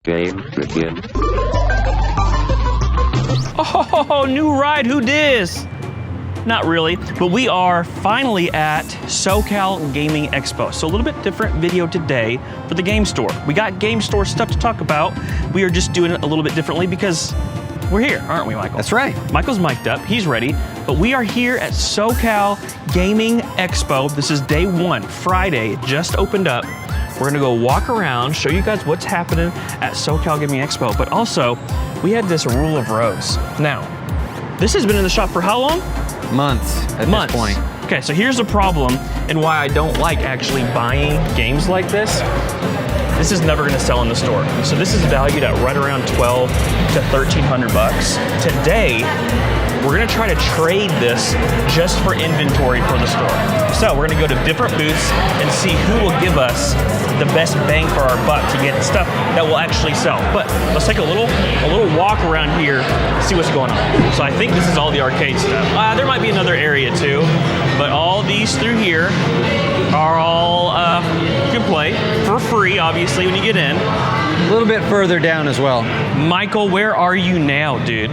Game begin. Oh, new ride, who dis? Not really, but we are finally at Socal Gaming Expo. So a little bit different video today for the game store. We got game store stuff to talk about. We are just doing it a little bit differently because we're here, aren't we, Michael? That's right. Michael's mic'd up, he's ready, but we are here at Socal Gaming Expo. This is day one, Friday, it just opened up. We're gonna go walk around, show you guys what's happening at Socal Gaming Expo, but also, we have this rule of rose. Now, this has been in the shop for how long? Months at this point. Okay, so here's the problem and why I don't like actually buying games like this. This is never gonna sell in the store. So this is valued at right around 12 to 1,300 bucks. Today, we're gonna try to trade this just for inventory for the store. So we're gonna go to different booths and see who will give us the best bang for our buck to get stuff that will actually sell. But let's take a little walk around here, see what's going on. So I think this is all the arcade stuff. There might be another area too, but all these through here are all, you can play for free, obviously, when you get in. A little bit further down as well. Michael, where are you now, dude?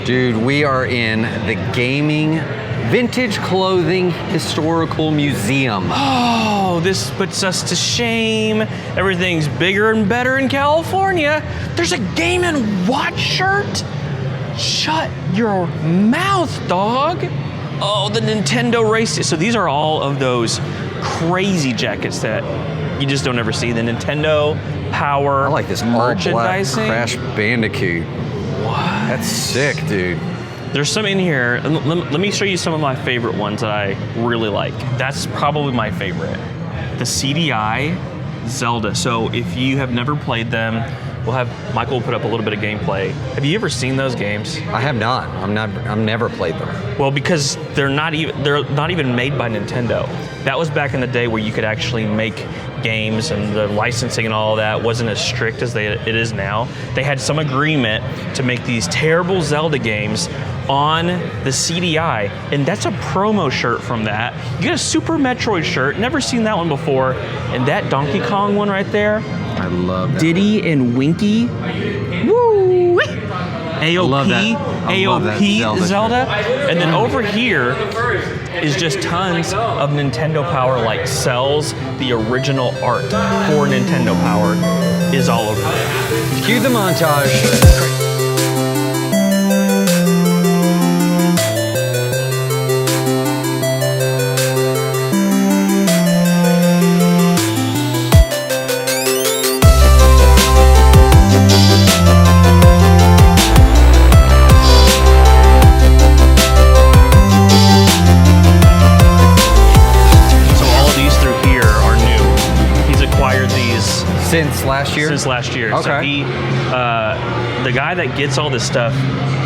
Dude, we are in the Gaming Vintage Clothing Historical Museum. Oh, this puts us to shame. Everything's bigger and better in California. There's a Game & Watch shirt? Shut your mouth, dog. Oh, the Nintendo race. So these are all of those crazy jackets that you just don't ever see. The Nintendo Power I like this all black merchandising. Crash Bandicoot. What? That's sick, dude. There's some in here. Let me show you some of my favorite ones that I really like. That's probably my favorite. The CDI Zelda. So if you have never played them, Michael will put up a little bit of gameplay. Have you ever seen those games? I have not. I've never played them. Well, because they're not even made by Nintendo. That was back in the day where you could actually make games and the licensing and all of that wasn't as strict as it is now. They had some agreement to make these terrible Zelda games on the CDI, and that's a promo shirt from that. You get a Super Metroid shirt, never seen that one before, and that Donkey Kong one right there. I love that. Diddy and Winky. Woo! AOP, AOP Zelda. And then over here is just tons of Nintendo Power like cells. The original art for Nintendo Power is all over there. Cue the montage. Since last year? Since last year. Okay. So he, the guy that gets all this stuff,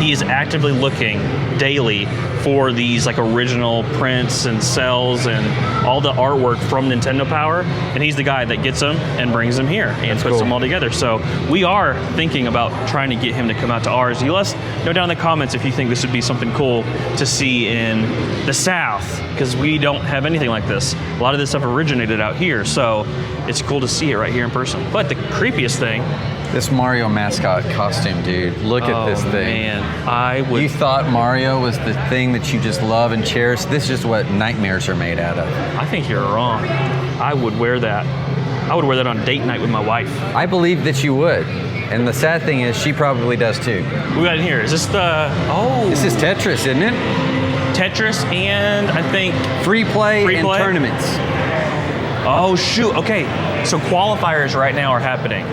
he is actively looking daily for these like original prints and cells and all the artwork from Nintendo Power, and he's the guy that gets them and brings them here and puts them all together. So we are thinking about trying to get him to come out to ours. You let us know down in the comments if you think this would be something cool to see in the South, because we don't have anything like this. A lot of this stuff originated out here, so it's cool to see it right here in person. But the creepiest thing, this Mario mascot costume, dude. Look at this thing. Man, You thought Mario was the thing that you just love and cherish. This is just what nightmares are made out of. I think you're wrong. I would wear that. I would wear that on date night with my wife. I believe that you would. And the sad thing is, she probably does too. What we got in here? Is this the, This is Tetris, isn't it? Tetris and I think Free play and tournaments. Oh shoot, okay. So qualifiers right now are happening.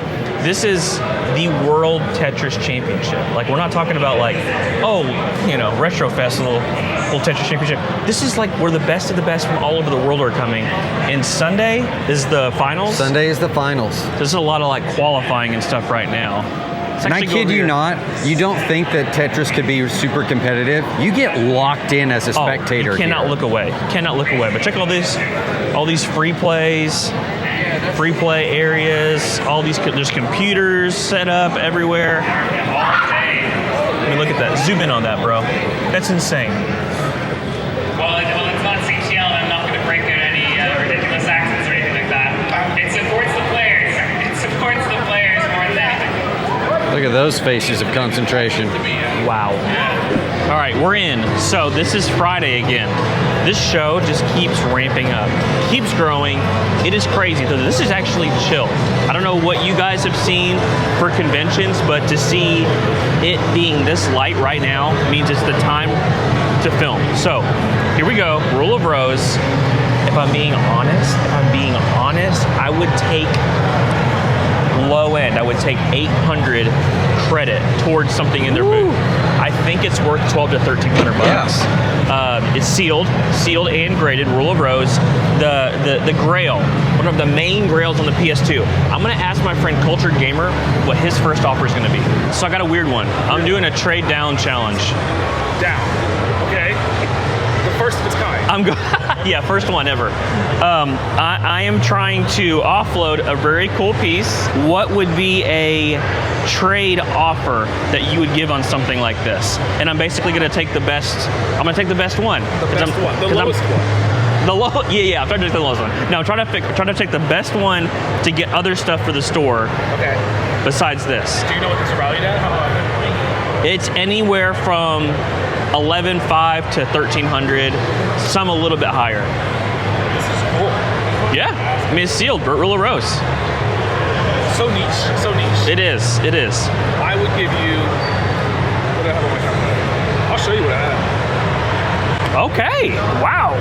This is the World Tetris Championship. Like, we're not talking about like, Retro Festival, World Tetris Championship. This is like where the best of the best from all over the world are coming. And Sunday is the finals? Sunday is the finals. There's a lot of like qualifying and stuff right now. And I kid you not, you don't think that Tetris could be super competitive. You get locked in as a spectator. You cannot look away. Cannot look away. But check all these free plays. Free play areas, there's computers set up everywhere. I mean, look at that. Zoom in on that, bro. That's insane. Well, it's not CTL, and I'm not going to break out any ridiculous accents or anything like that. It supports the players. It supports the players more than anything. at those faces of concentration. Wow. All right, we're in. So this is Friday again. This show just keeps ramping up, keeps growing. It is crazy. So this is actually chill. I don't know what you guys have seen for conventions, but to see it being this light right now means it's the time to film. So here we go, Rule of Rose. If I'm being honest, I would take low end. I would take 800 credit towards something in their booth. I think it's worth 12 to 1300 bucks. It's sealed and graded. Rule of Rose, the grail, one of the main grails on the PS2. I'm gonna ask my friend Cultured Gamer what his first offer is gonna be. So I got a weird one. I'm doing a trade down challenge. Down. Okay. The first of its kind. Yeah, first one ever. I am trying to offload a very cool piece. What would be a trade offer that you would give on something like this? And I'm basically gonna take the best. I'm gonna take the best one. The best one. The lowest one. The low. Yeah. I'm trying to take the lowest one. No, I'm trying to take the best one to get other stuff for the store. Okay. Besides this. Do you know what this is valued at? How much? It's anywhere from 11,500 to 1,300. Some a little bit higher. This is cool. Yeah. I mean, it's sealed. Rule of Rose. So niche. So niche. It is. I would give you. What do I have on my calculator? I'll show you what I have. Okay. Wow.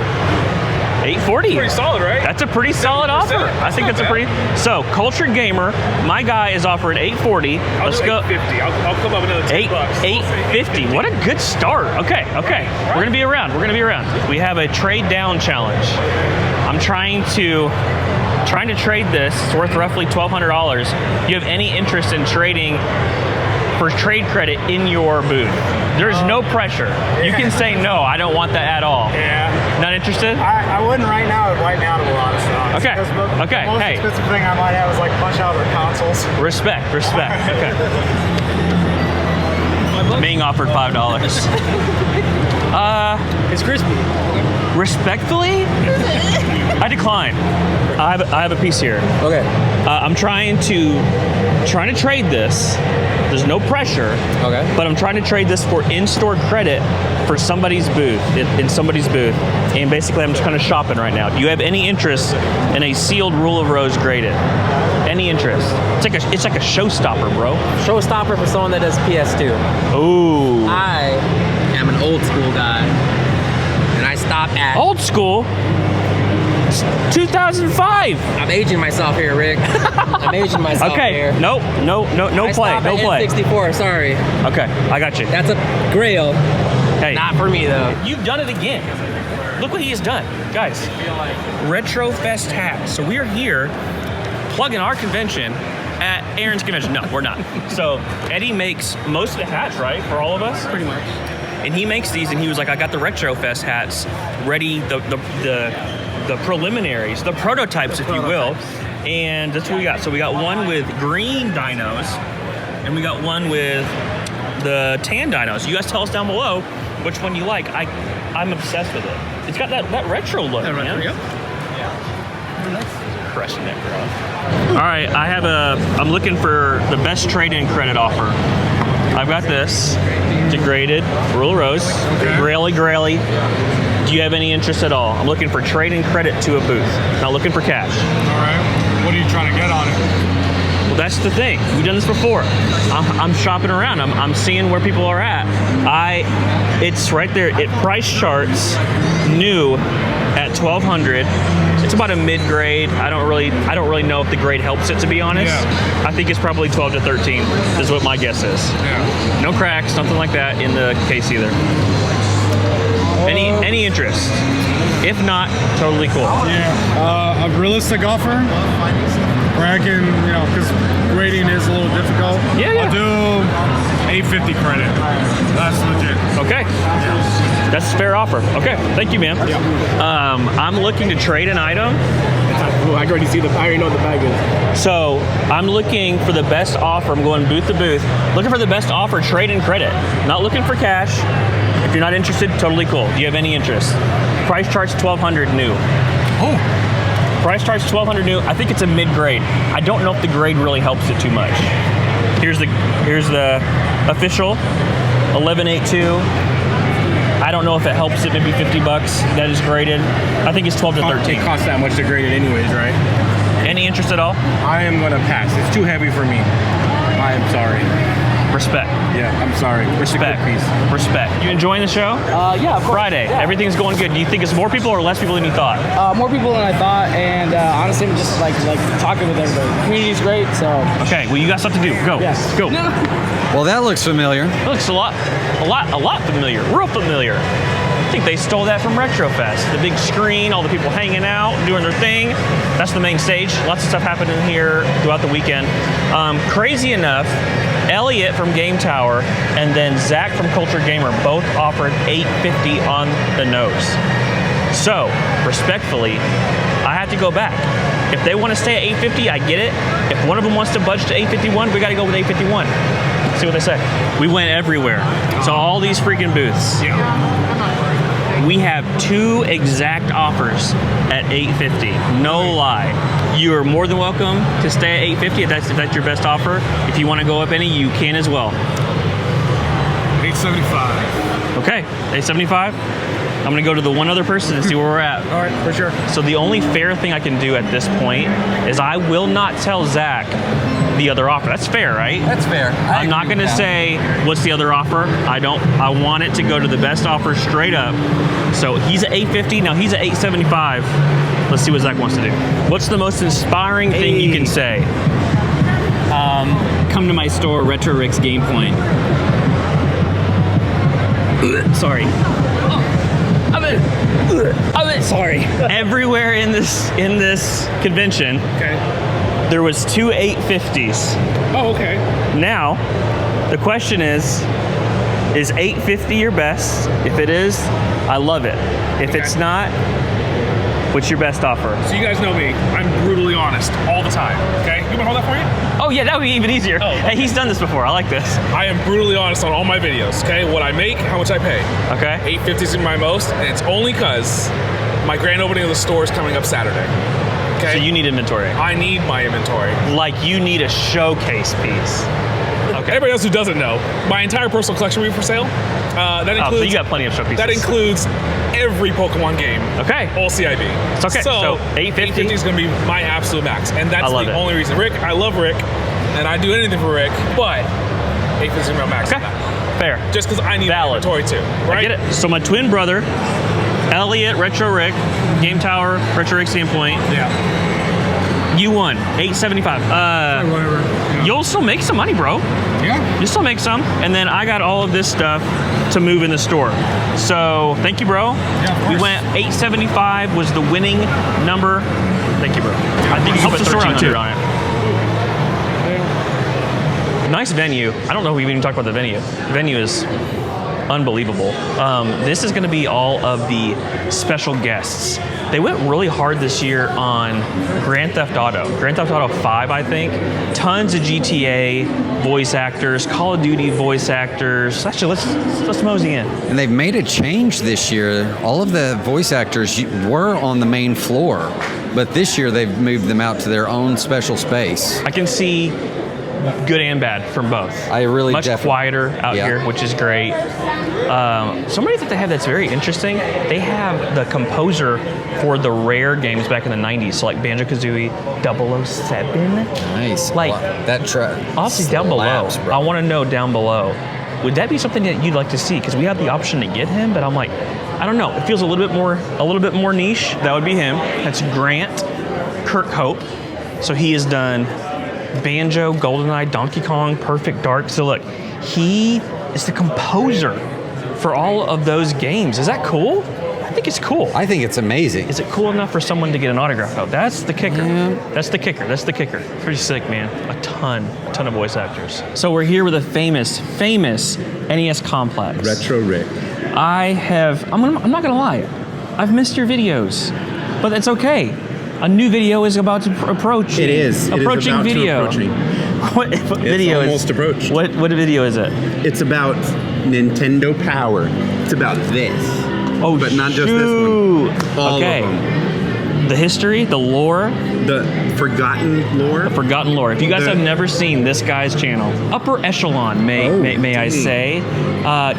840. Pretty solid, right? That's a pretty solid offer. I think that's a pretty. So, Cultured Gamer, my guy is offering 840. Let's go. 850. I'll come up another 10 bucks. 850. What a good start. Okay. We're gonna be around. We have a trade down challenge. I'm trying to trade this. It's worth roughly $1,200. Do you have any interest in trading for trade credit in your booth? There's no pressure. You can say no, I don't want that at all. Yeah. Not interested? I wouldn't right now. It'd wipe me out of a lot of stuff. Okay. The most Hey. expensive thing I might have is like punch out their consoles. Respect. Okay. Being offered $5. It's crispy. Respectfully, I decline. I have a piece here. Okay. I'm trying to trade this. There's no pressure. Okay. But I'm trying to trade this for in-store credit for somebody's booth, in somebody's booth. And basically, I'm just kind of shopping right now. Do you have any interest in a sealed Rule of Rose graded? Any interest? It's like a showstopper, bro. Showstopper for someone that does PS2. Ooh. I am an old school guy, and I stop at. Old school? 2005. I'm aging myself here, Rick. I'm aging myself here. Okay. No I play. stop No at play. N64. Sorry, Okay, I got you. that's a grail. Hey, Not for me though. you've done it again. Look what he has done, guys. Retro Fest hat. So we're here plugging our convention at Aaron's convention. No, we're not. So Eddie makes most of the hats, right, for all of us? Pretty much. And he makes these, and he was like, I got the Retro Fest hats ready, the preliminaries, the prototypes, if you will. And that's what we got. So we got one with green dinos, and we got one with the tan dinos. You guys tell us down below which one you like. I'm obsessed with it. It's got that retro look, man. Yep. Crushing it, bro. All right, I'm looking for the best trade-in credit offer. I've got this. It's a graded Rule of Rose. Graily. Do you have any interest at all? I'm looking for trade-in credit to a booth. Not looking for cash. All right. What are you trying to get on it? Well, that's the thing. We've done this before. I'm shopping around. I'm seeing where people are at. It's right there. It price charts new at $1,200. It's about a mid-grade. I don't really know if the grade helps it, to be honest. Yeah. I think it's probably 12 to 13 is what my guess is. Yeah. No cracks, nothing like that in the case either. Any interest? If not, totally cool. Yeah. A realistic offer where I can, because grading is a little difficult. Yeah. I'll do 850 credit. That's legit. Okay. That's a fair offer. Okay. Thank you, man. I'm looking to trade an item. I already know what the bag is. So I'm looking for the best offer. I'm going booth to booth. Looking for the best offer, trade and credit. Not looking for cash. If you're not interested, totally cool. Do you have any interest? Price chart's $1,200 new. Oh. Price chart's $1,200 new. I think it's a mid-grade. I don't know if the grade really helps it too much. Here's the official 1182. I don't know if it helps it, maybe 50 bucks. That is graded. I think it's 12 to 13. It costs that much to grade it anyways, right? Any interest at all? I am gonna pass. It's too heavy for me. I am sorry. Respect. Yeah, I'm sorry. Respect. Respect. You enjoying the show? Yeah, of course. Friday. Yeah. Everything's going good. Do you think it's more people or less people than you thought? More people than I thought, and honestly, I'm just like talking with everybody. The community's great, so. Okay, well, you got stuff to do. Go. Yes. Go. Well, that looks familiar. It looks a lot familiar. Real familiar. I think they stole that from Retrofest. The big screen, all the people hanging out, doing their thing. That's the main stage. Lots of stuff happening here throughout the weekend. Crazy enough, Elliot from Game Tower and then Zach from Culture Gamer both offered $850 on the nose. So, respectfully, I have to go back. If they want to stay at $850, I get it. If one of them wants to budge to $851, we got to go with $851. See what they say. We went everywhere. So all these freaking booths. We have 2 exact offers at $850. No lie. You are more than welcome to stay at $850 if that's your best offer. If you want to go up any, you can as well. $875. Okay, $875. I'm gonna go to the one other person and see where we're at. All right, for sure. So the only fair thing I can do at this point is I will not tell Zach the other offer. That's fair, right? That's fair. I'm not gonna say what's the other offer. I want it to go to the best offer straight up. So he's at $850, now he's at $875. Let's see what Zach wants to do. What's the most inspiring thing you can say? Come to my store, Retro Rick's GamePoint. Sorry. Sorry. Everywhere in this convention, there was 2 850s. Oh, okay. Now, the question is $850 your best? If it is, I love it. If it's not, what's your best offer? So you guys know me. I'm brutally honest all the time. Okay? You want to hold that for you? Oh yeah, that would be even easier. Oh. Hey, he's done this before. I like this. I am brutally honest on all my videos. Okay? What I make, how much I pay. Okay. 850 is my most, and it's only because my grand opening of the store is coming up Saturday. Okay? So you need inventory. I need my inventory. Like you need a showcase piece. Okay. Everybody else who doesn't know, my entire personal collection will be for sale. That includes. So you got plenty of showpieces. That includes every Pokemon game. Okay. All CIB. It's okay. So 850 is going to be my absolute max, and that's the only reason. Rick, I love Rick, and I do anything for Rick, but 850 is going to be my max. Okay. Fair. Just because I need inventory too. Right? I get it. So my twin brother, Elliot, Retro Rick, Game Tower, Retro Rick Standpoint. Yeah. You won $875. Whatever. You'll still make some money, bro. Yeah. You still make some, and then I got all of this stuff to move in the store. So thank you, bro. Yeah, of course. We went $875 was the winning number. Thank you, bro. I think you helped the store out too. On it. Nice venue. I don't know if we've even talked about the venue. The venue is unbelievable. This is going to be all of the special guests. They went really hard this year on Grand Theft Auto 5, I think. Tons of GTA voice actors, Call of Duty voice actors. Actually, let's mosey in. And they've made a change this year. All of the voice actors were on the main floor, but this year they've moved them out to their own special space. I can see good and bad from both. I really much definitely- quieter out here, which is great. Somebody that they have that's very interesting. They have the composer for the Rare games back in the '90s, so like Banjo-Kazooie, 007. Nice. Like that track. Honestly, down below, I want to know down below. Would that be something that you'd like to see? Because we have the option to get him, but I'm like, I don't know. It feels a little bit more niche. That would be him. That's Grant Kirkhope. So he has done Banjo, GoldenEye, Donkey Kong, Perfect Dark. So look, he is the composer for all of those games. Is that cool? I think it's cool. I think it's amazing. Is it cool enough for someone to get an autograph out? That's the kicker. Yeah. That's the kicker. Pretty sick, man. A ton of voice actors. So we're here with a famous NES complex. Retro Rick. I'm not gonna lie, I've missed your videos, but that's okay. A new video is about to approach. It is. Approaching it is video. about to approaching. What video almost is? approached. What video is it? It's about Nintendo Power. It's about this. Oh, but not just this one. All okay. of them. the history, the lore, The forgotten lore. forgotten lore. If you guys The- have never seen this guy's channel, upper echelon, may I dang. say,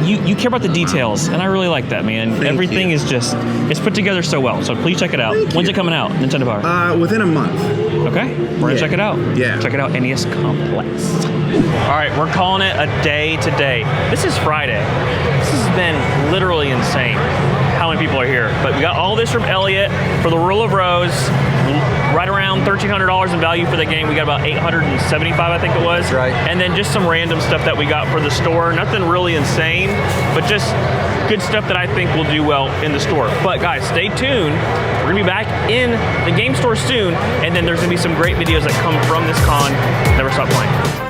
you care about the details, and I really like that, man. Thank Everything you. is just, it's put together so well. So please check it out. Thank When's you. it coming out? Nintendo Power. Within a month. Okay, we're gonna Yeah. check it out. Yeah. Check it out, NES Complex. All right, we're calling it a day today. This is Friday. This has been literally insane how many people are here. But we got all this from Elliot for the Rule of Rose, right around $1,300 in value for the game. We got about $875, I think it was. Right. And then just some random stuff that we got for the store. Nothing really insane, but just good stuff that I think will do well in the store. But guys, stay tuned. We're gonna be back in the game store soon, and then there's gonna be some great videos that come from this con. Never stop playing.